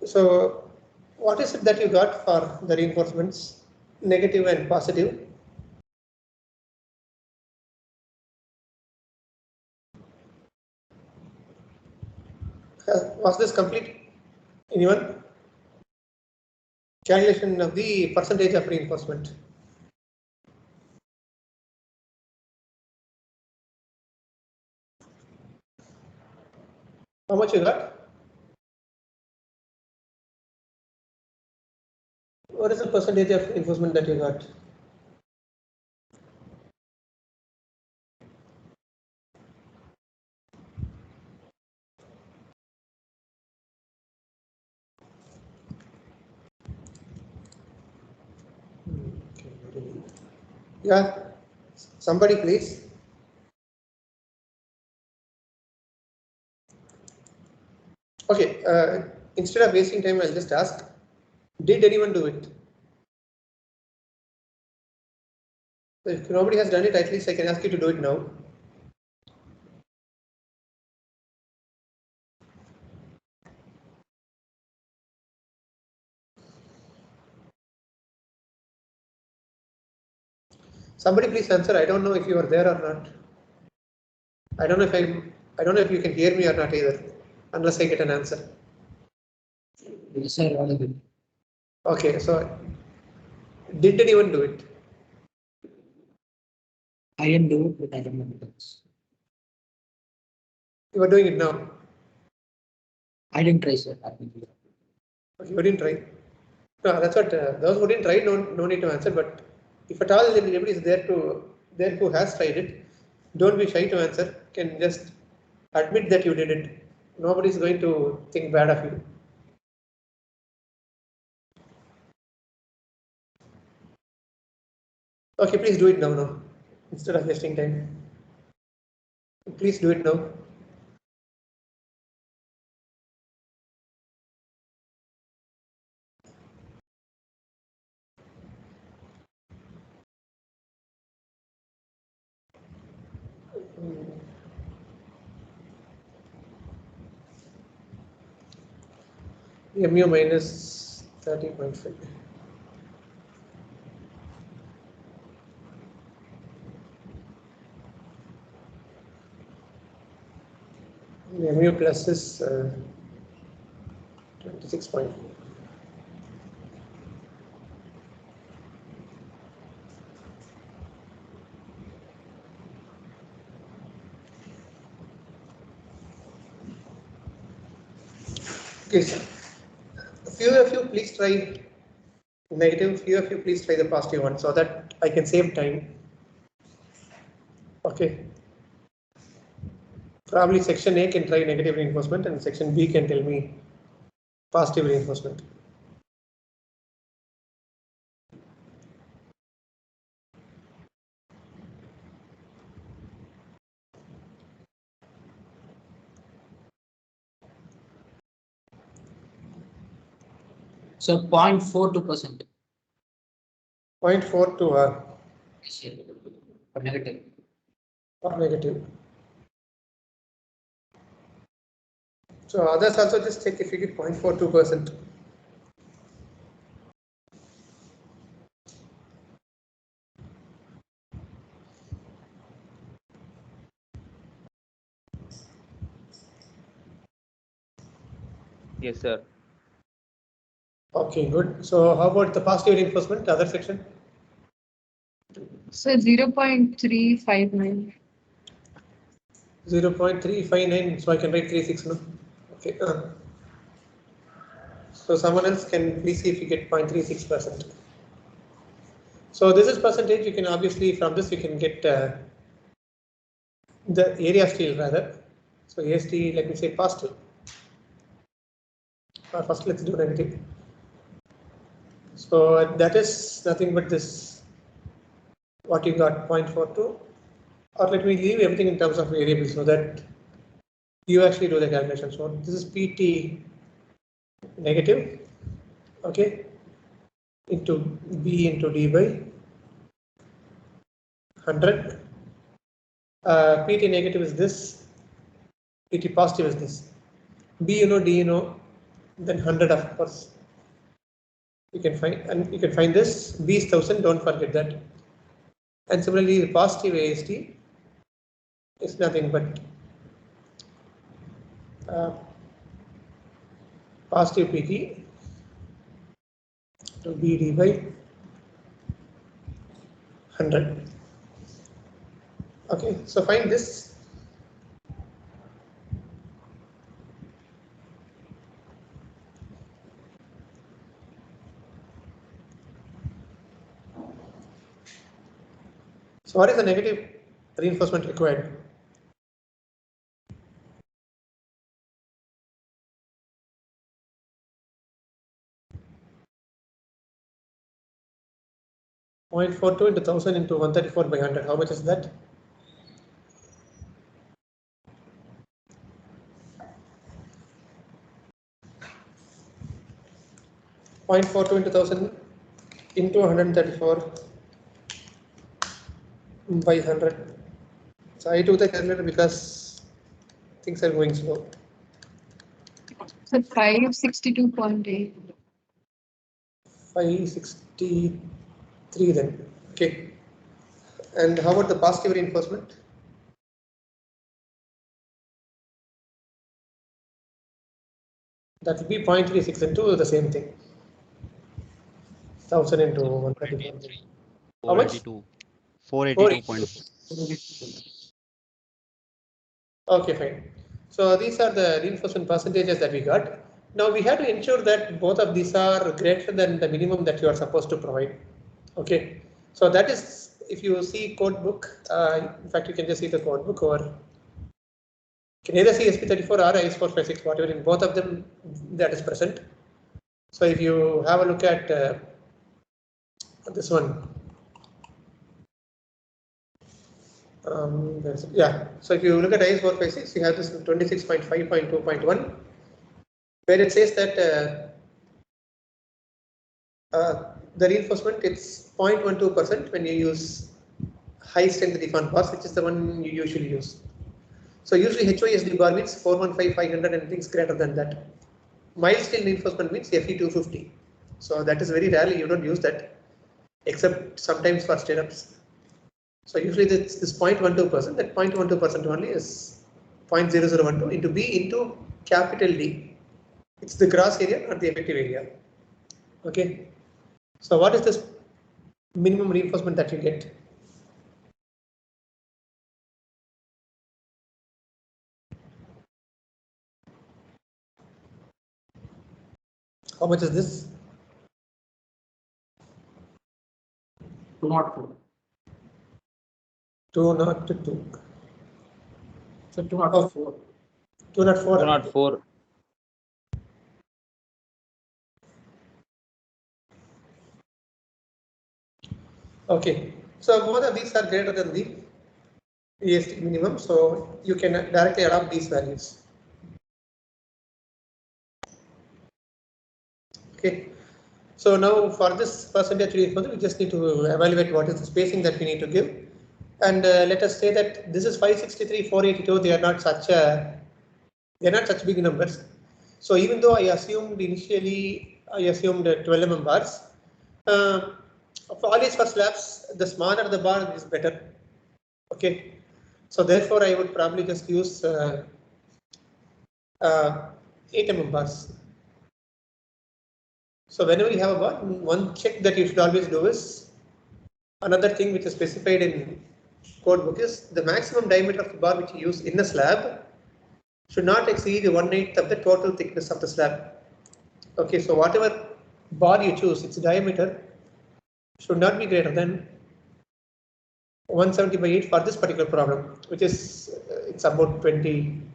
So what is it that you got for the reinforcements, negative and positive? Was this complete? Anyone? Calculation of the percentage of reinforcement. How much you got? What is the percentage of reinforcement that you got? Yeah, somebody please. Okay, instead of wasting time, I'll just ask, did anyone do it? If nobody has done it, at least I can ask you to do it now. Somebody please answer. I don't know if you are there or not. I don't know if you can hear me or not either, unless I get an answer. Yes, sir, audible. Okay, so did anyone do it? I didn't do it, but I don't know what else. You are doing it now. I didn't try, sir. Okay, you didn't try. No, that's what those who didn't try, no need to answer. But if at all anybody is there who has tried it, don't be shy to answer. Can just admit that you did it. Nobody is going to think bad of you. Okay, please do it now, instead of wasting time. Please do it now. MU minus 30.5. MU plus is 26.4. Okay, sir. Few of you please try negative, few of you please try the positive one so that I can save time. Okay. Probably section A can try negative reinforcement and section B can tell me positive reinforcement. So 0.42%. 0.42 or negative. Or negative. So others also just check if you get 0.42%. Yes, sir. Okay, good. So how about the positive reinforcement, the other section? So 0.359. 0.359, so I can write 36 now. Okay. So someone else can please see if you get 0.36%. So this is percentage. You can obviously from this you can get the area of steel rather. So AST, let me say positive. First let's do negative. So that is nothing but this. What you got 0.42, or let me leave everything in terms of variables so that you actually do the calculation. So this is PT negative, okay, into B into D by 100. PT negative is this, PT positive is this. B you know, D you know, then 100 of course. You can find this. B is 1000. Don't forget that. And similarly, the positive AST is nothing but positive PT to BD by 100. Okay, so find this. So what is the negative reinforcement required? .42 into 1000 into 134 by 100. How much is that? .42 into 1000 into 134 by 100. So I took the calculator because things are going slow. So 562.8. 563 then. Okay. And how about the positive reinforcement? That will be 0.36 into the same thing. 1000 into 134. How much? 482.4. Okay, fine. So these are the reinforcement percentages that we got. Now we have to ensure that both of these are greater than the minimum that you are supposed to provide. Okay, so that is, if you see code book, in fact you can just see the code book, or you can either see SP34 or IS456, whatever, in both of them that is present. So if you have a look at this one, yeah, so if you look at IS456, you have this 26.5.2.1, where it says that the reinforcement, it's 0.12% when you use high strength deformed bars, which is the one you usually use. So usually HOSD bar means 415, 500 and things greater than that. Mild steel reinforcement means FE250. So that is very rarely, you don't use that, except sometimes for stirrups. So usually this 0.12%, that 0.12% only is 0.0012 into B into capital D. It's the gross area, not the effective area. Okay. So what is this minimum reinforcement that you get? How much is this? 204. 202. So 204. 204. 204. Okay, so both of these are greater than the EST minimum, so you can directly adopt these values. Okay, so now for this percentage reinforcement, we just need to evaluate what is the spacing that we need to give, and let us say that this is 563, 482. They are not such big numbers. So even though I assumed initially, 12 mm bars. Always for slabs, the smaller the bar is better. Okay, so therefore I would probably just use 8 mm bars. So whenever you have a bar, one check that you should always do is, another thing which is specified in code book is the maximum diameter of the bar which you use in the slab should not exceed 1/8 of the total thickness of the slab. Okay, so whatever bar you choose, its diameter should not be greater than 170 by 8 for this particular problem, which is it's about 21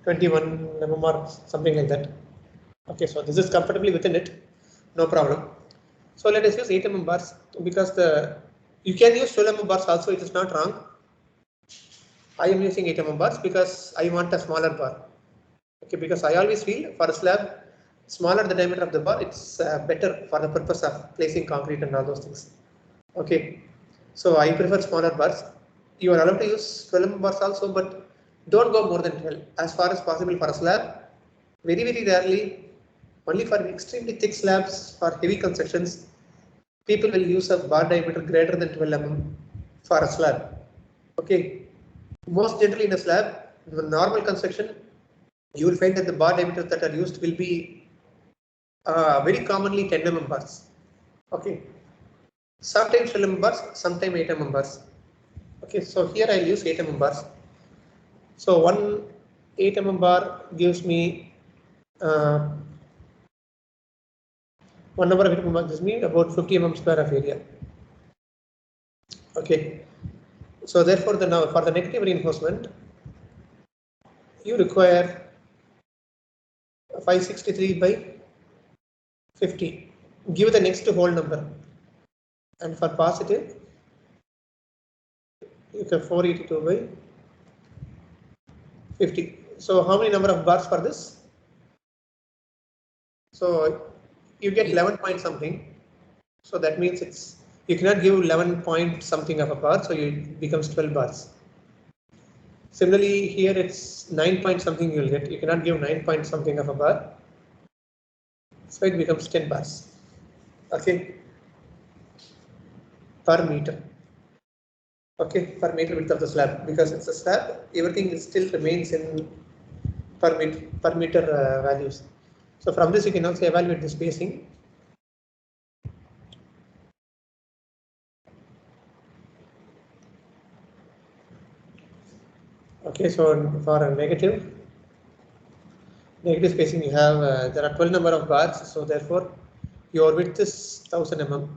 mm or something like that. Okay, so this is comfortably within it, no problem. So let us use 8 mm bars, because you can use 12 mm bars also, it is not wrong. I am using 8 mm bars because I want a smaller bar. Okay, because I always feel for a slab, smaller the diameter of the bar, it's better for the purpose of placing concrete and all those things. Okay, so I prefer smaller bars. You are allowed to use 12 mm bars also, but don't go more than 12 as far as possible for a slab. Very, very rarely Only for extremely thick slabs, for heavy constructions, people will use a bar diameter greater than 12 mm for a slab. Okay. Most generally in a slab, in a normal construction, you will find that the bar diameters that are used will be very commonly 10 mm bars. Okay. Sometimes 12 mm bars, sometimes 8 mm bars. Okay, so here I'll use 8 mm bars. So one 8 mm bar gives me one number of 8 mm bar gives me about 50 mm square of area. Okay, so therefore now for the negative reinforcement, you require 563 by 50. Give the next whole number, and for positive, you can 482 by 50. So how many number of bars for this? So you get 11 point something. So that means you cannot give 11 point something of a bar, so it becomes 12 bars. Similarly, here it's 9 point something you will get. You cannot give 9 point something of a bar, so it becomes 10 bars. Okay, per meter. Okay, per meter width of the slab, because it's a slab, everything still remains in per meter values. So from this you can also evaluate the spacing. Okay, so for a negative spacing you have there are 12 number of bars, so therefore your width is 1000 mm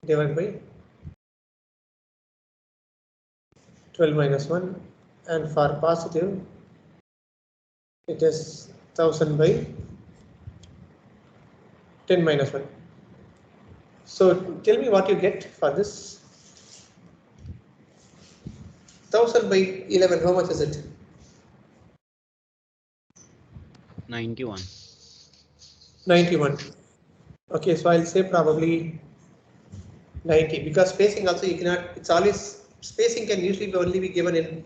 divided by 12 minus 1, and for positive it is 1000 by 10 minus 1. So tell me what you get for this. 1000 by 11, how much is it? 91. 91. Okay, so I'll say probably 90, because spacing also you cannot, it's always, spacing can usually only be given in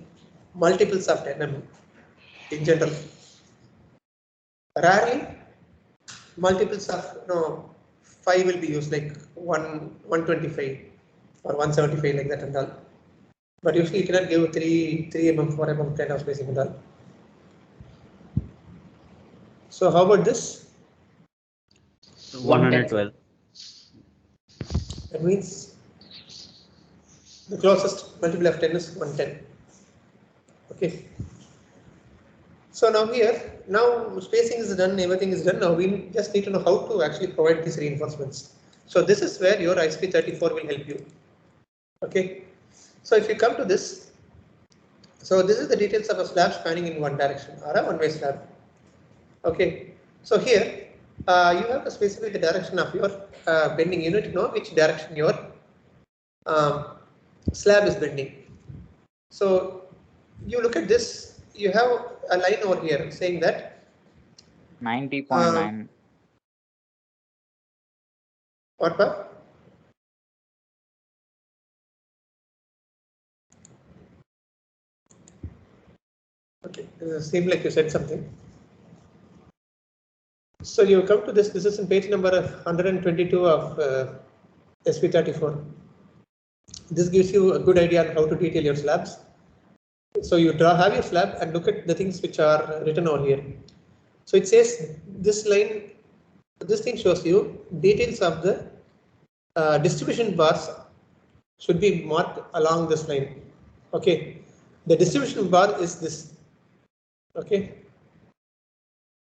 multiples of 10 mm in general. Rarely multiples of 5 will be used, like 125 or 175 like that and all. But usually you cannot give 3 mm, 4 mm kind of spacing and all. So how about this? 112. That means the closest multiple of 10 is 110. Okay. So now here, now spacing is done, everything is done. Now we just need to know how to actually provide these reinforcements. So this is where your ISP34 will help you. Okay. So if you come to this, so this is the details of a slab spanning in one direction or a one-way slab. Okay. So here you have to specify the direction of your bending. You need to know which direction your slab is bending. So you look at this, you have a line over here saying that 90.9. What, pa? Okay, seems like you said something. So you come to this is in page number 122 of SP34. This gives you a good idea on how to detail your slabs. So you have your slab and look at the things which are written over here. So it says this line, this thing shows you details of the distribution bars should be marked along this line. Okay, the distribution bar is this. Okay,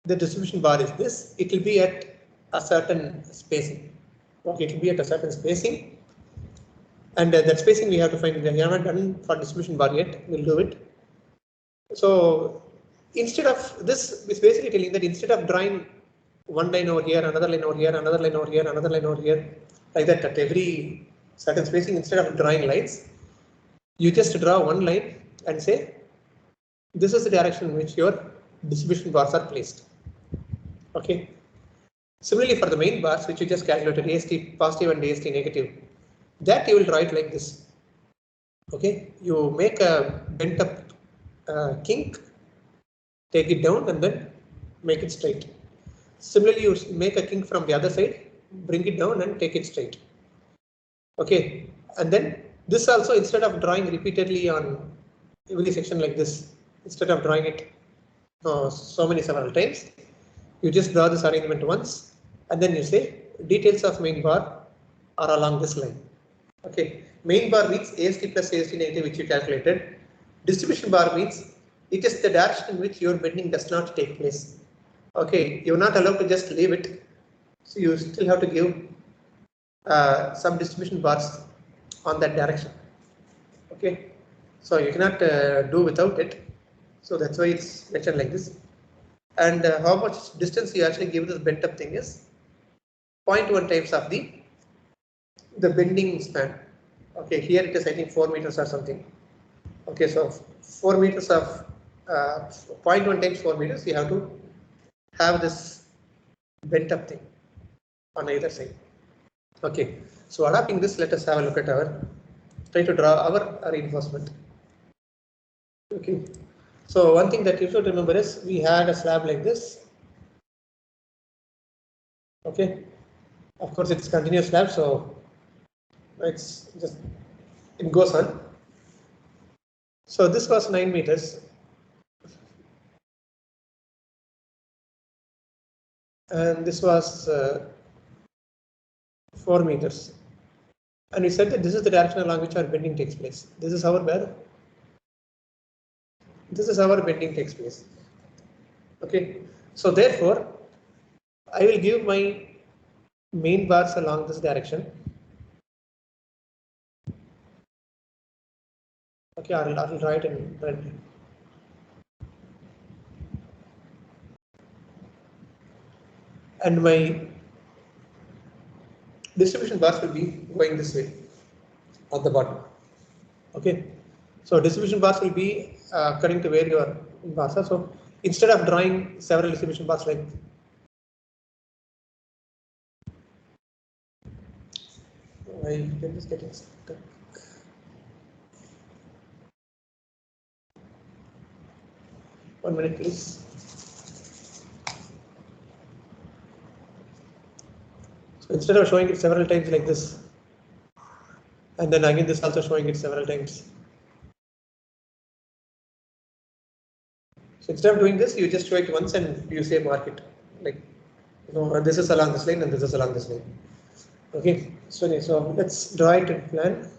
the distribution bar is this. It will be at a certain spacing. Okay, it will be at a certain spacing, and that spacing we have to find. We have not done for distribution bar yet. We'll do it. So instead of this, is basically telling that instead of drawing one line over here, another line over here, another line over here, another line over here, like that at every certain spacing, instead of drawing lines, you just draw one line and say this is the direction in which your distribution bars are placed. Okay. Similarly, for the main bars, which you just calculated, AST positive and AST negative, that you will draw it like this. Okay, you make a bent up kink, take it down, and then make it straight. Similarly, you make a kink from the other side, bring it down and take it straight. Okay, and then this also, instead of drawing repeatedly on every section like this, instead of drawing it several times, you just draw this arrangement once and then you say details of main bar are along this line. Okay, main bar means AST plus AST negative, which you calculated. Distribution bar means it is the direction in which your bending does not take place. Okay, you're not allowed to just leave it, so you still have to give some distribution bars on that direction. Okay, so you cannot do without it, so that's why it's mentioned like this. And how much distance you actually give this bent up thing is 0.1 times of the bending span. Okay, here it is, I think 4 meters or something. Okay, so 4 meters of 0.1 times 4 meters, you have to have this bent up thing on either side. Okay, so adapting this, let us have a look at try to draw our reinforcement. Okay, so one thing that you should remember is we had a slab like this. Okay, of course it's continuous slab, so it's just, it goes on. So this was 9 meters. And this was 4 meters. And we said that this is the direction along which our bending takes place. This is our where? This is our bending takes place. Okay, so therefore, I will give my main bars along this direction. Okay, I'll write in red. And my distribution bars will be going this way at the bottom. Okay, so distribution bars will be according to where your bars are. So instead of drawing several distribution bars like I get this getting stuck. One minute, please. So instead of showing it several times like this, and then again this also showing it several times. So instead of doing this, you just show it once and you say mark it. Like, this is along this line and this is along this line. Okay, so let's draw it in plan.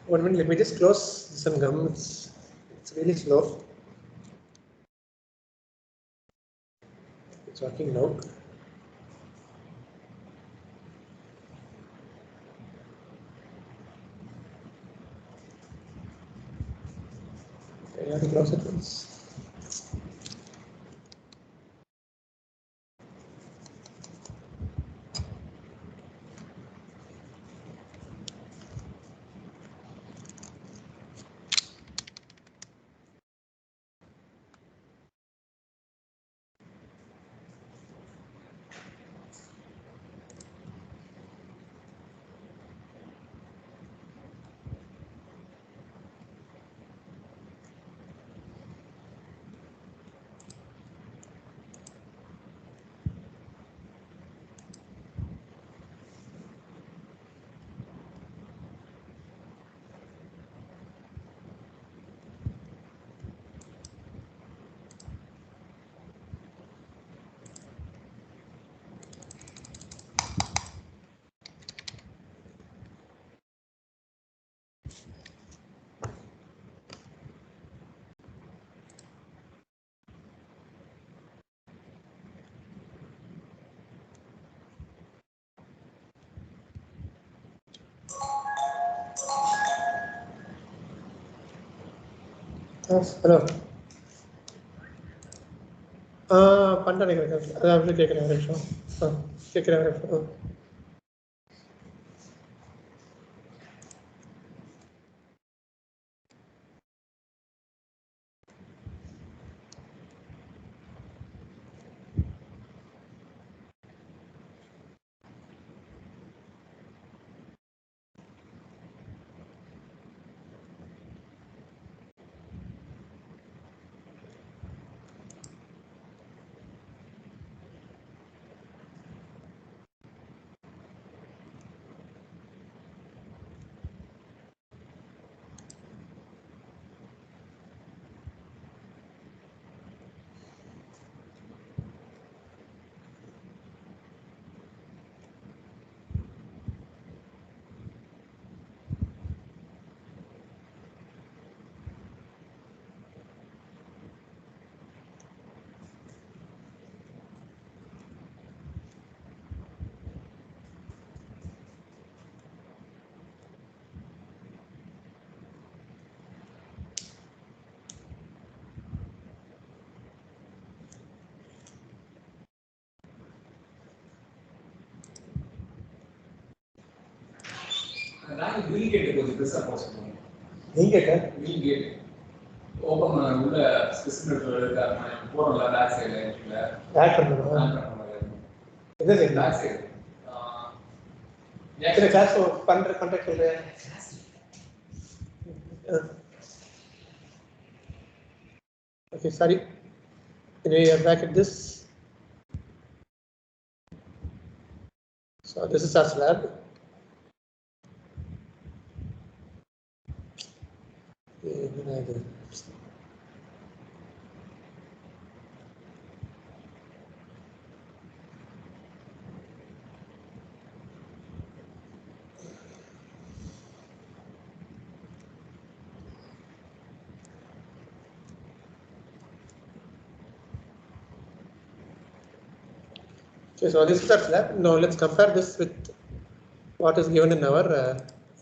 One minute, let me just close some gum. It's really slow. It's working now. I have to close it once. Hello. Panda take an average. Take an average. நான் will gate கொஞ்சம் பெருசா போக சொல்லுங்க. நீங்க will gate open உள்ள specific இருக்காங்க போறல back சைடுல இல்ல ஆட் பண்ணனும். இது சைடு பேக் சைடு இந்த கிளாஸ் பண்ற கான்டாக்ட் இல்ல. Okay, sorry. We are back at this. So this is our slab. Okay, so this is our slab. Now let's compare this with what is given in our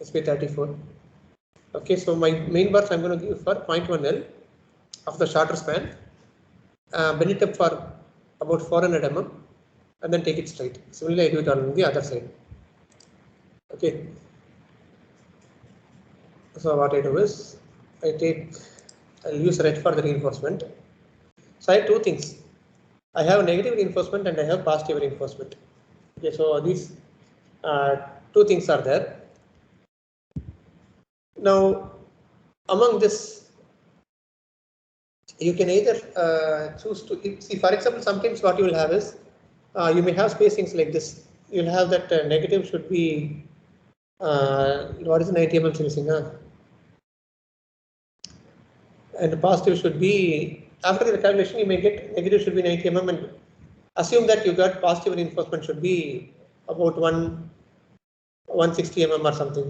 SP34. Okay, so my main bars I'm going to give for 0.1L of the shorter span, bend it up for about 400 mm, and then take it straight. Similarly, I do it on the other side. Okay. So what I do is I'll use red for the reinforcement. So I have two things. I have negative reinforcement and I have positive reinforcement. Okay, so these two things are there. Now, among this, you can either choose to see. For example, sometimes what you will have is you may have spacings like this. You'll have that negative should be what is 90 mm spacing, and positive should be, after the calculation you may get negative should be 90 mm, and assume that you got positive reinforcement should be about 160 mm or something.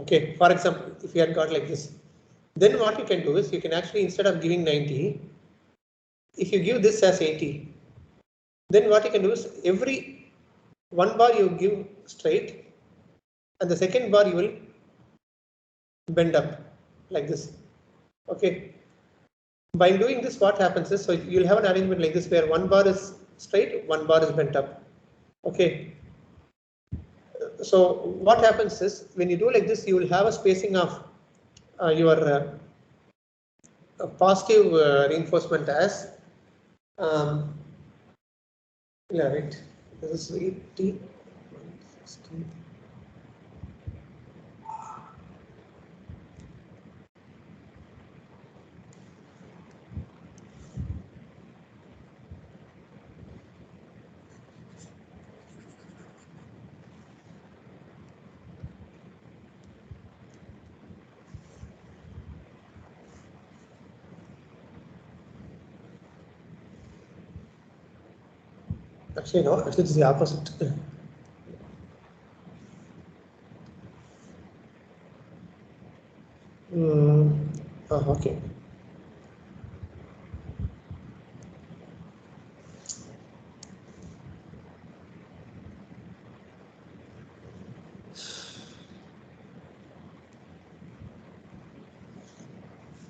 Okay, for example, if you had got like this, then what you can do is you can actually, instead of giving 90, if you give this as 80, then what you can do is every one bar you give straight and the second bar you will bend up like this. Okay, by doing this what happens is, so you'll have an arrangement like this where one bar is straight, one bar is bent up. Okay, so what happens is when you do like this, you will have a spacing of your positive reinforcement as yeah, right, this is 80, 60. Actually, no, actually it's the opposite. Okay.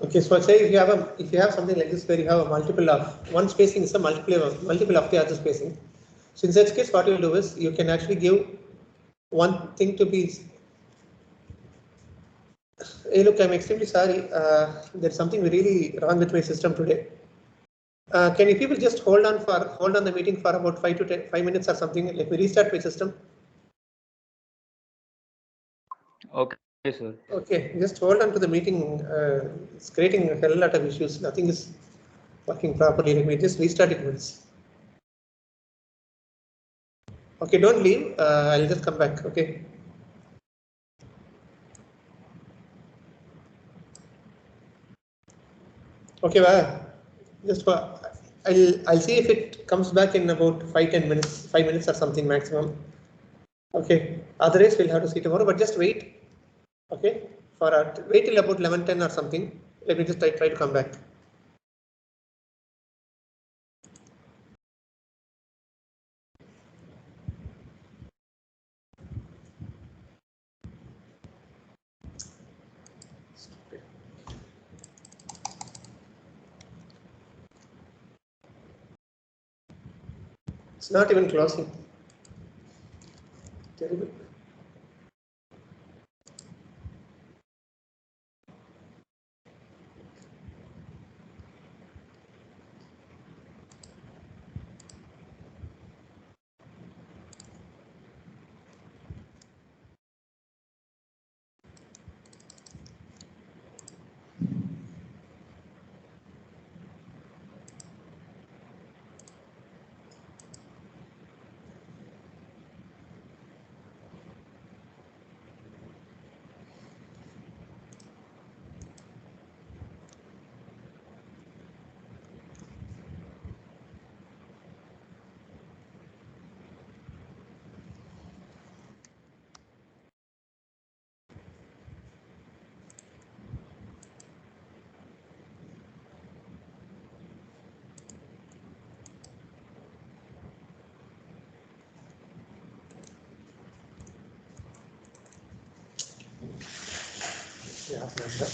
Okay, so say if you have something like this where you have a multiple of one spacing is a multiple of the other spacing. So in such case, what you will do is you can actually give one thing to be. Hey, look, I'm extremely sorry. There's something really wrong with my system today. Can you people just hold on the meeting for about 5 minutes or something? Let me restart my system. Okay, sir. Okay, just hold on to the meeting. It's creating a hell lot of issues. Nothing is working properly. Let me just restart it once. Okay, don't leave. I'll just come back. Okay. Okay, just I'll see if it comes back in about 5-10 minutes, 5 minutes or something maximum. Okay. Otherwise, we'll have to see tomorrow. But just wait. Okay. Wait till about 11:10 or something. Let me just try to come back. It's not even closing. Terrible. Yeah, pleasure.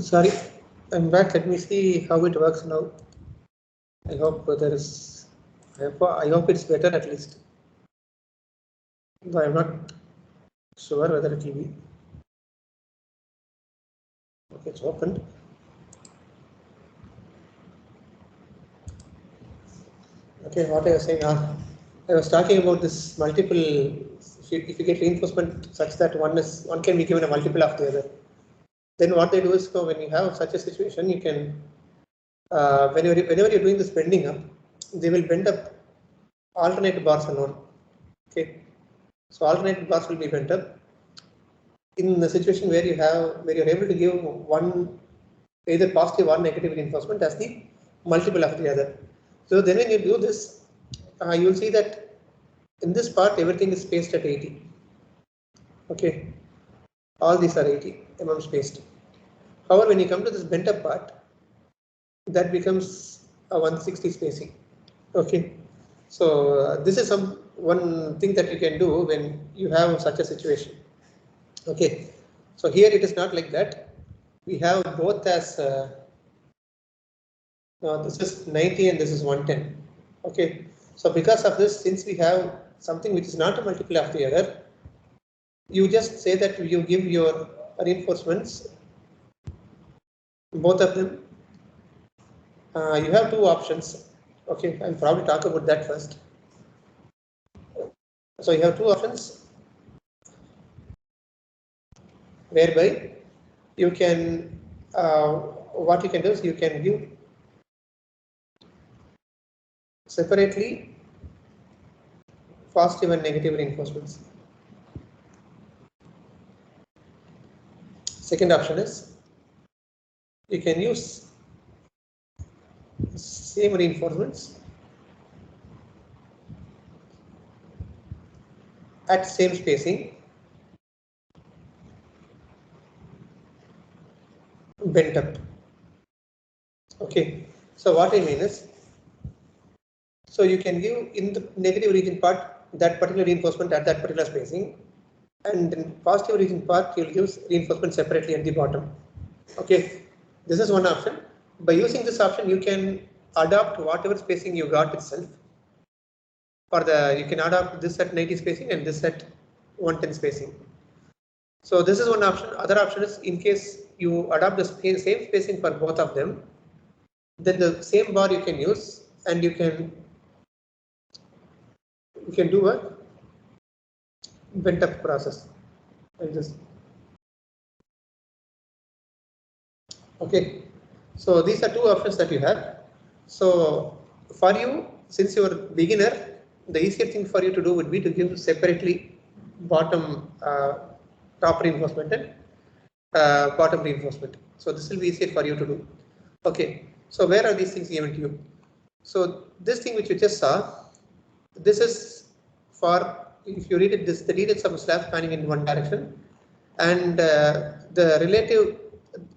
Sorry, I'm back. Let me see how it works now. I hope there is. I hope it's better at least. Though I'm not sure whether it will be. Okay, it's opened. Okay, what I was saying, I was talking about this multiple. If you get reinforcement such that one can be given a multiple of the other, then what they do is, so when you have such a situation, you can whenever you're doing this bending up, they will bend up alternate bars alone. Okay, so alternate bars will be bent up in the situation where you're able to give one either positive or negative reinforcement as the multiple of the other. So then when you do this, you will see that in this part everything is spaced at 80. Okay, all these are 80 mm spaced. However, when you come to this bent up part, that becomes a 160 spacing. Okay, so this is one thing that you can do when you have such a situation. Okay, so here it is not like that. We have both as this is 90 and this is 110. Okay, so because of this, since we have something which is not a multiple of the other, you just say that you give your reinforcements, both of them. You have two options. Okay, I'll probably talk about that first. So you have two options whereby you can, what you can do is you can give separately positive and negative reinforcements. Second option is you can use same reinforcements at same spacing, bent up. Okay, so what I mean is, so you can give in the negative region part that particular reinforcement at that particular spacing, and in positive region part you'll give reinforcement separately at the bottom. Okay, this is one option. By using this option, you can adopt whatever spacing you got itself. You can adopt this at 90 spacing and this at 110 spacing. So this is one option. Other option is, in case you adopt the same spacing for both of them, then the same bar you can use, and you can do a bent up process like this. Okay, so these are two options that you have. So for you, since you are beginner, the easier thing for you to do would be to give separately bottom top reinforcement and bottom reinforcement. So this will be easier for you to do. Okay, so where are these things given to you? So this thing which you just saw, this is for, if you read it, this the details of a slab spanning in one direction, and the relative,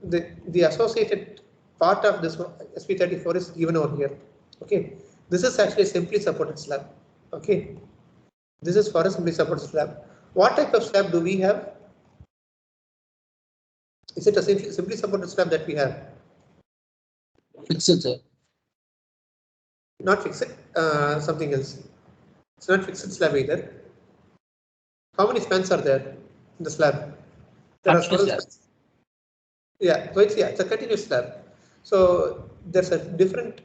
the associated part of this SP34 is given over here. Okay, this is actually a simply supported slab. Okay, this is for a simply supported slab. What type of slab do we have? Is it a simply supported slab that we have? Fixed, sir. Not fixed, something else. It's not fixed slab either. How many spans are there in the slab? There are several spans. Yeah, so it's a continuous slab. So there's a different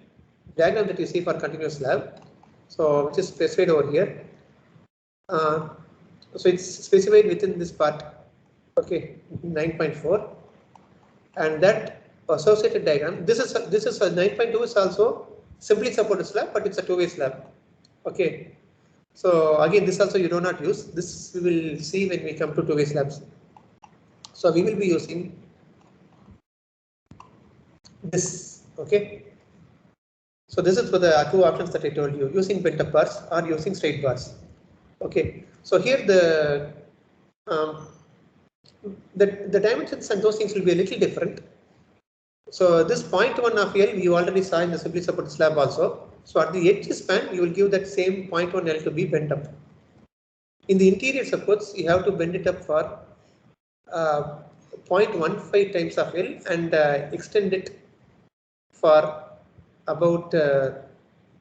diagram that you see for continuous slab. So which is specified over here. So it's specified within this part. Okay, 9.4, and that associated diagram. This is a 9.2 is also simply supported slab, but it's a two-way slab. Okay. So again, this also you do not use. This we will see when we come to two-way slabs. So we will be using this. Okay. So this is for the two options that I told you, using bent up bars or using straight bars. Okay. So here the dimensions and those things will be a little different. So this 0.1 of L you already saw in the simply supported slab also. So at the edge span you will give that same 0.1 L to be bent up. In the interior supports you have to bend it up for 0.15 times of L and extend it for about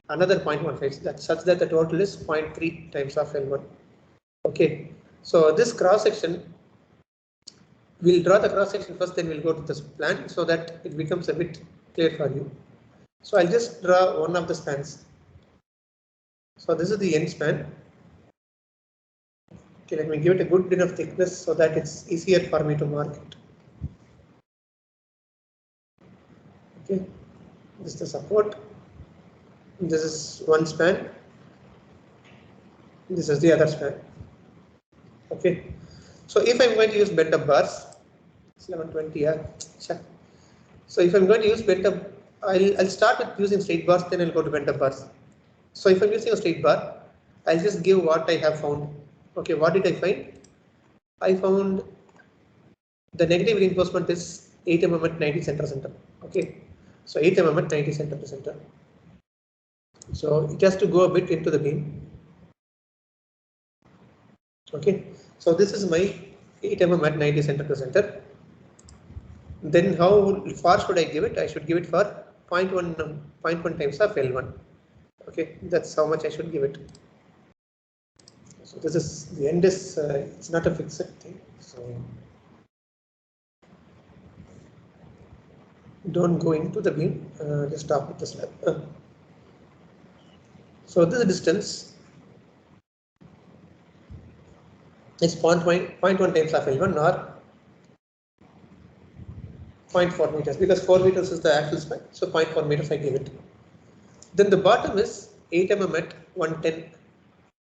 another 0.15, that such that the total is 0.3 times of L1. Okay, so this cross section, we'll draw the cross section first, then we'll go to this plan so that it becomes a bit clear for you. So I'll just draw one of the spans. So this is the end span. Okay, let me give it a good enough thickness so that it's easier for me to mark it. Okay, this is the support. This is one span. This is the other span. Okay, so if I'm going to use bent up bars, it's 1120. Yeah. So if I'm going to use bent up, I'll start with using straight bars, then I'll go to bent up bars. So if I'm using a straight bar, I'll just give what I have found. Okay, what did I find? I found the negative reinforcement is 8 mm at 90 center. Okay, so 8 mm at 90 center. So it has to go a bit into the beam. Okay, so this is my 8 mm at 90 center. Then how far should I give it? I should give it for 0.1 times of L1. Okay, that's how much I should give it. So this is the end is it's not a fixed thing. So don't go into the beam. Just stop with the slab. So this distance is 0.1 times of L1 or 0.4 meters, because 4 meters is the actual span. So 0.4 meters I give it. Then the bottom is 8 mm at 110.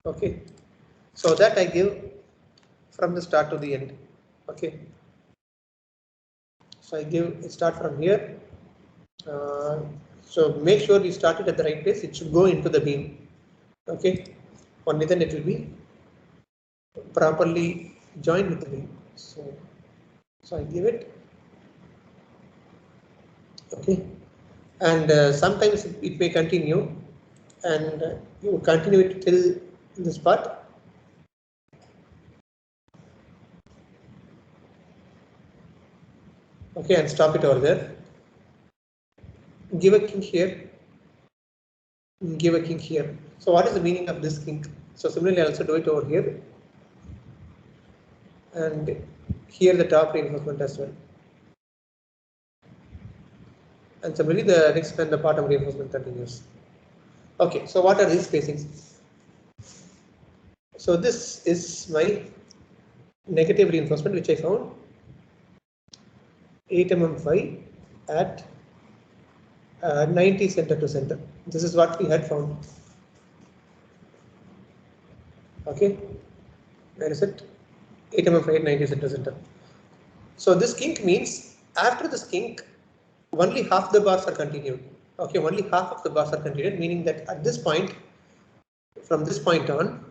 Okay, so that I give from the start to the end. Okay, so I start from here. So make sure you start it at the right place. It should go into the beam. Okay, only then it will be properly joined with the beam. So I give it. Okay, and sometimes it may continue, and you continue it till this part. Okay, and stop it over there. Give a kink here. Give a kink here. So what is the meaning of this kink? So similarly, I also do it over here, and here the top reinforcement as well. And similarly, the next and the bottom reinforcement continues. Okay, so what are these spacings? So this is my negative reinforcement, which I found 8 mm at 90 center to center. This is what we had found. Okay, where is it? 8 mm at 90 center to center. So this kink means after this kink, only half the bars are continued. Okay, only half of the bars are continued, meaning that at this point, from this point on,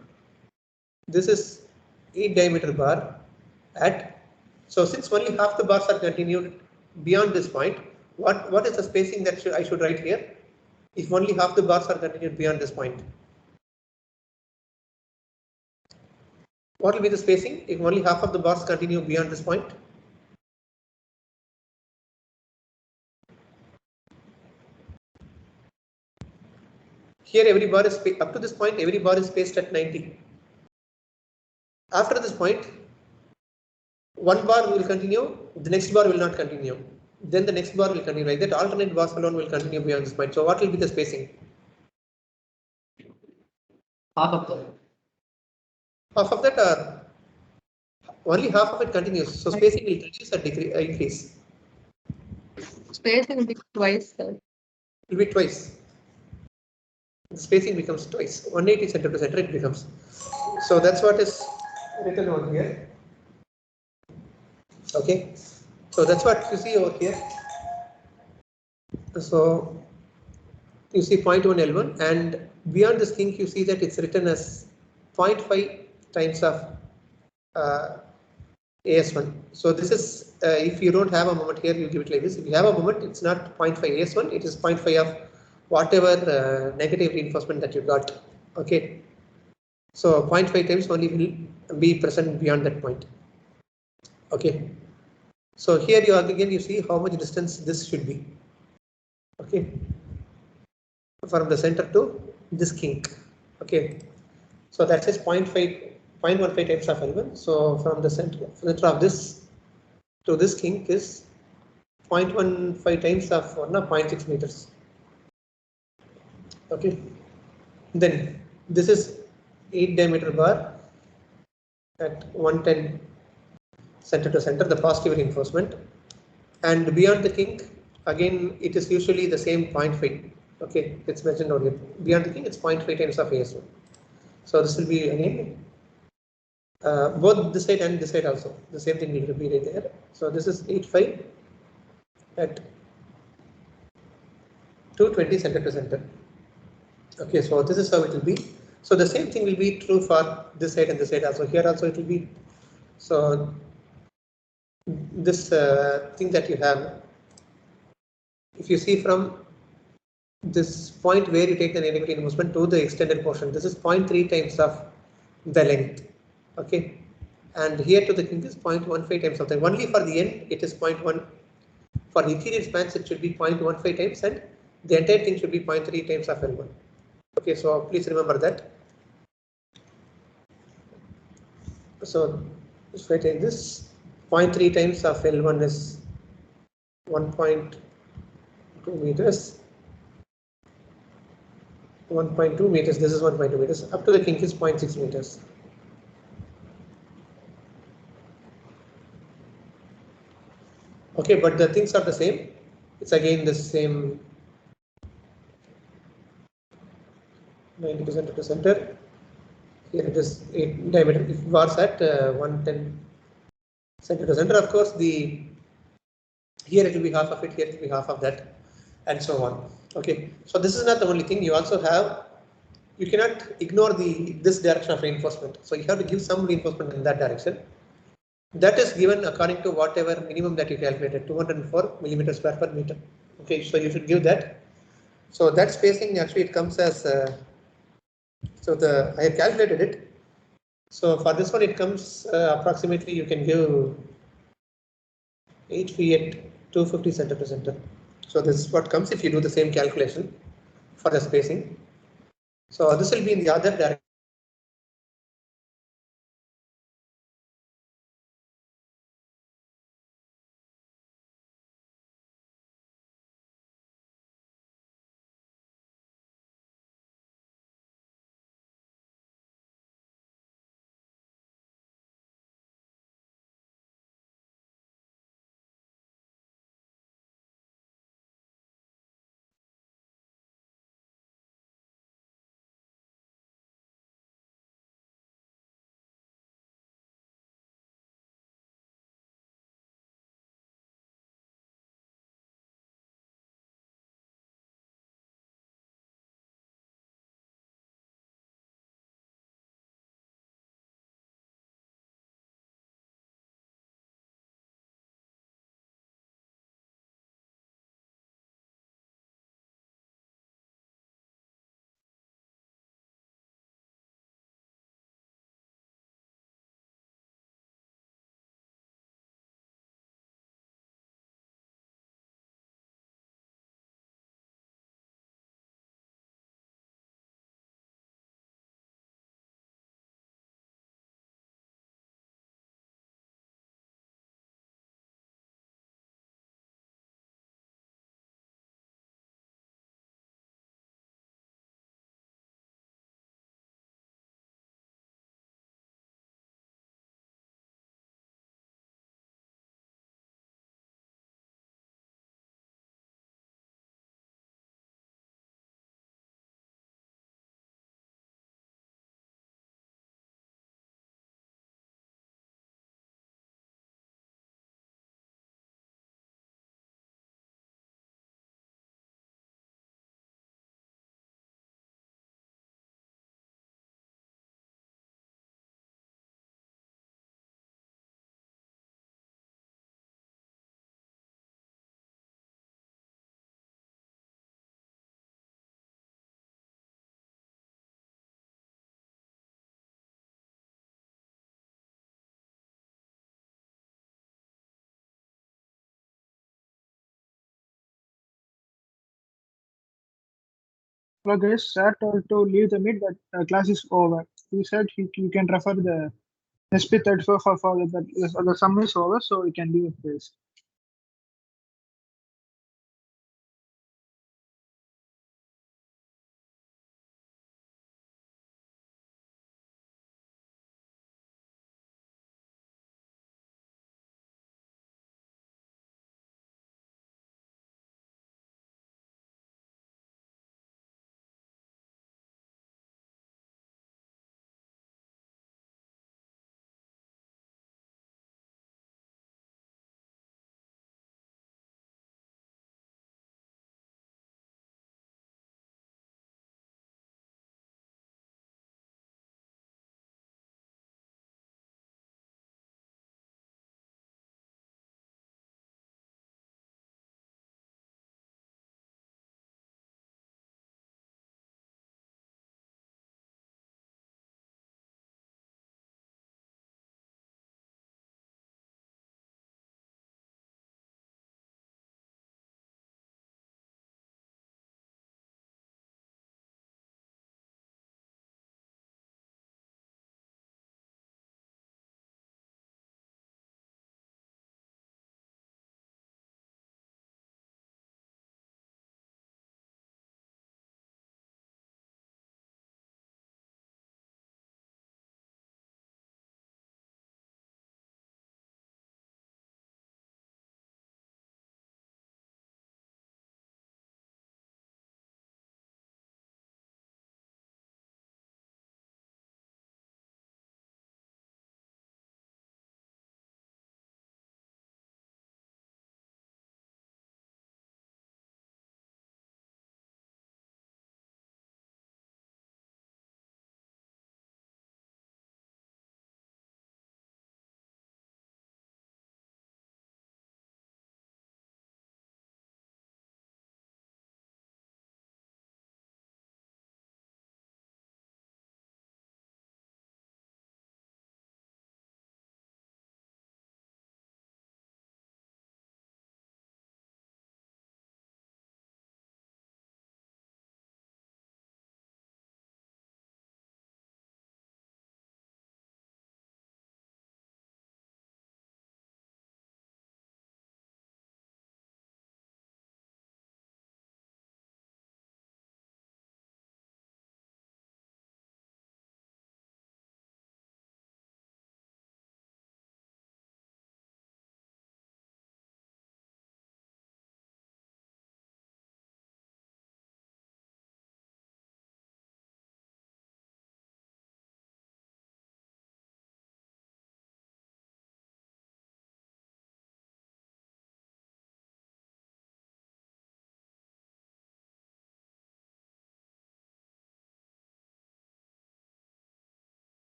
this is 8 diameter bar at. So since only half the bars are continued beyond this point, what is the spacing that I should write here? If only half the bars are continued beyond this point, what will be the spacing if only half of the bars continue beyond this point? Here every bar is up to this point, every bar is spaced at 90. After this point, one bar will continue, the next bar will not continue. Then the next bar will continue, like that alternate bars alone will continue beyond this point. So what will be the spacing? Half of that. Half of that, or only half of it continues. So spacing will reduce or decrease, increase. Spacing will be twice, sir. It will be twice. The spacing becomes twice. 180 center to center it becomes. So that's what is written over here. Okay. So that's what you see over here. So you see 0.1 L1, and beyond this kink you see that it's written as 0.5 times of AS1. So this is if you don't have a moment here, you give it like this. If you have a moment, it's not 0.5 AS1, it is 0.5 of whatever negative reinforcement that you got. Okay. So 0.5 times only will be present beyond that point. Okay. So here you again you see how much distance this should be. Okay, from the center to this kink. Okay, so that is 0.15 times of L1. So from the center of this to this kink is 0.15 times of 0.6 meters. Okay, then this is 8 diameter bar at 110 center to center, the positive reinforcement, and beyond the kink again it is usually the same 0.5. Okay, it's mentioned over here. Beyond the kink it's 0.5 times of ASO. So this will be again both this side and this side also the same thing will be right there. So this is 8.5 at 220 center to center. Okay, so this is how it will be. So the same thing will be true for this side and this side also. Here also it will be. So this thing that you have, if you see from this point where you take the negative reinforcement to the extended portion, this is 0.3 times of the length. Okay, and here to the kink is 0.15 times of that. Only for the end it is 0.1. For interior spans it should be 0.15 times, and the entire thing should be 0.3 times of L1. Okay, so please remember that. So if I take this 0.3 times of L1 is 1.2 meters. 1.2 meters, this is 1.2 meters, up to the kink is 0.6 meters. Okay, but the things are the same. It's again the same 90% to center. Here it is 8 diameter. If bars at 110 center to center, of course, the here it will be half of it, here it will be half of that, and so on. Okay, so this is not the only thing. You also have, you cannot ignore this direction of reinforcement. So you have to give some reinforcement in that direction. That is given according to whatever minimum that you calculated, 204 millimeters square per meter. Okay, so you should give that. So that spacing actually it comes as I have calculated it. So for this one it comes approximately you can give 8 feet at 250 center to center. So this is what comes if you do the same calculation for the spacing. So this will be in the other direction. Hello guys, sir told to leave the meet that class is over. He said you can refer the SP34 for the sum is over, so we can leave it please.